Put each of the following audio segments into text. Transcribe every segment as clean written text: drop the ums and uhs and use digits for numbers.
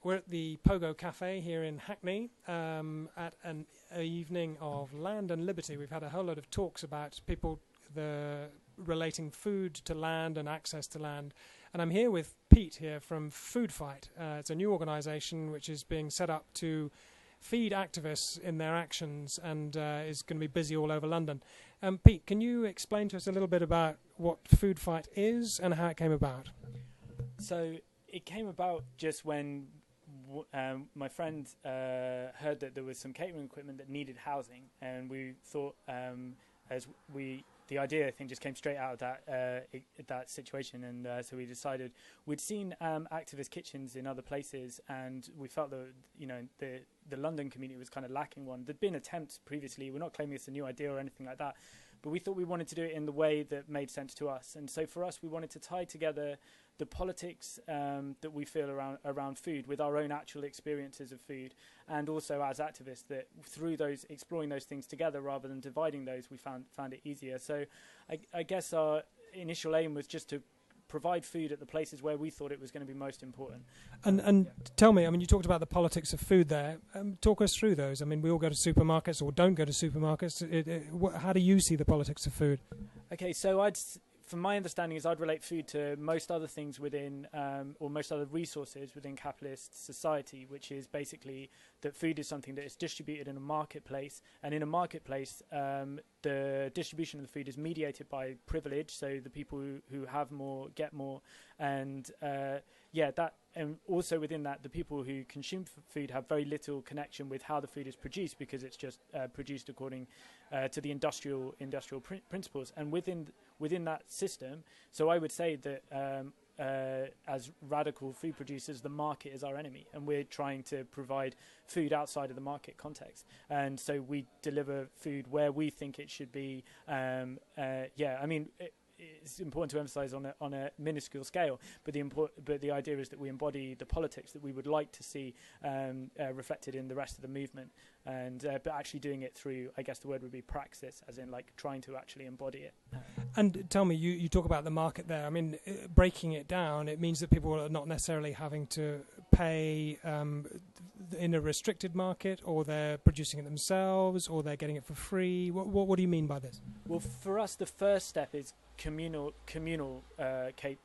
We're at the Pogo Cafe here in Hackney at an evening of land and liberty. We've had a whole lot of talks about people relating food to land and access to land. And I'm here with Pete here from Food Fight. It's a new organisation which is being set up to feed activists in their actions and is going to be busy all over London. Pete, can you explain to us a little bit about what Food Fight is and how it came about? So it came about just when my friend heard that there was some catering equipment that needed housing, and we thought the idea, I think, just came straight out of that situation, and so we decided we'd seen activist kitchens in other places, and we felt that the London community was kind of lacking one. There'd been attempts previously. We're not claiming it's a new idea or anything like that, but we thought we wanted to do it in the way that made sense to us. And so for us, we wanted to tie together the politics that we feel around food with our own actual experiences of food, and also as activists, that through those exploring those things together rather than dividing those, we found it easier. So I guess our initial aim was just to provide food at the places where we thought it was going to be most important. And tell me, I mean, you talked about the politics of food there. Talk us through those. I mean, we all go to supermarkets or don't go to supermarkets. How do you see the politics of food? Okay, so from my understanding, I'd relate food to most other things within, or most other resources within capitalist society, which is basically that food is something that is distributed in a marketplace, and in a marketplace, the distribution of the food is mediated by privilege, so the people who have more get more, and and also within that, the people who consume food have very little connection with how the food is produced, because it's just produced according to the industrial principles. And within that system, so I would say that as radical food producers, the market is our enemy, and we're trying to provide food outside of the market context. And so we deliver food where we think it should be. It's important to emphasise on a minuscule scale, but the idea is that we embody the politics that we would like to see reflected in the rest of the movement, and but actually doing it through, I guess the word would be praxis, as in like trying to actually embody it. And tell me, you talk about the market there. I mean, breaking it down, it means that people are not necessarily having to pay in a restricted market, or they're producing it themselves, or they're getting it for free. What do you mean by this? Well, for us, the first step is communal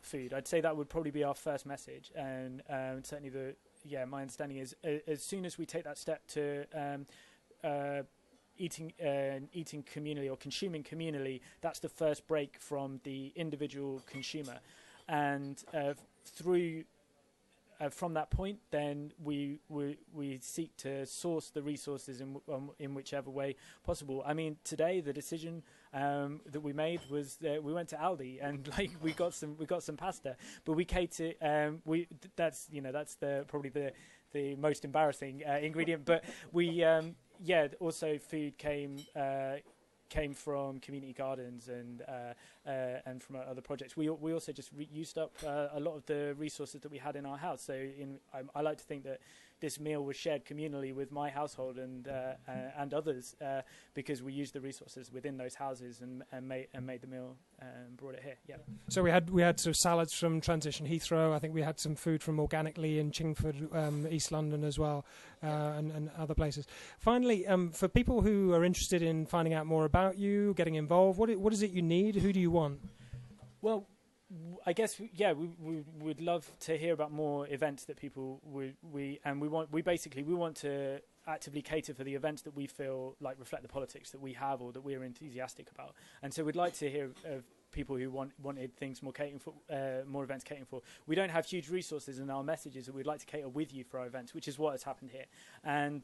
food. I'd say that would probably be our first message, and certainly my understanding is as soon as we take that step to eating communally or consuming communally, that's the first break from the individual consumer, and from that point, then we seek to source the resources in whichever way possible. I mean, today the decision that we made was that we went to Aldi and we got some pasta, but we cater. That's probably the most embarrassing ingredient. But we also food came from community gardens and from other projects. We also just used up a lot of the resources that we had in our house. So I like to think that this meal was shared communally with my household and others, because we used the resources within those houses and made the meal and brought it here. Yeah. So we had sort of salads from Transition Heathrow. I think we had some food from Organically in Chingford, East London as well, and other places. Finally, for people who are interested in finding out more about you, getting involved, what is it you need? Who do you want? Well, I guess we would love to hear about more events that people we want to actively cater for the events that we feel like reflect the politics that we have or that we're enthusiastic about. And so we'd like to hear of people who wanted things more events catering for. We don't have huge resources in our messages, and we'd like to cater with you for our events, which is what has happened here. And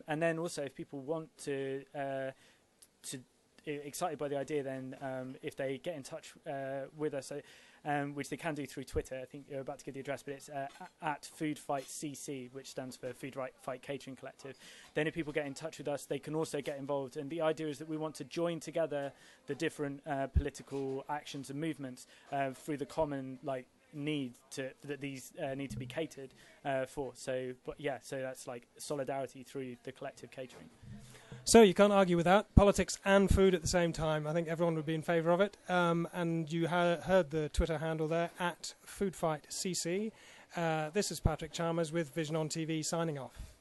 then also, if people want to excited by the idea, then if they get in touch with us, which they can do through Twitter. I think you're about to give the address, but it's at Food Fight CC, which stands for Food Fight Catering Collective. Then if people get in touch with us, they can also get involved. And the idea is that we want to join together the different political actions and movements through the common need that these need to be catered for. So that's like solidarity through the collective catering. So you can't argue with that. Politics and food at the same time. I think everyone would be in favour of it. And you heard the Twitter handle there, at FoodFightCC. This is Patrick Chalmers with Vision on TV signing off.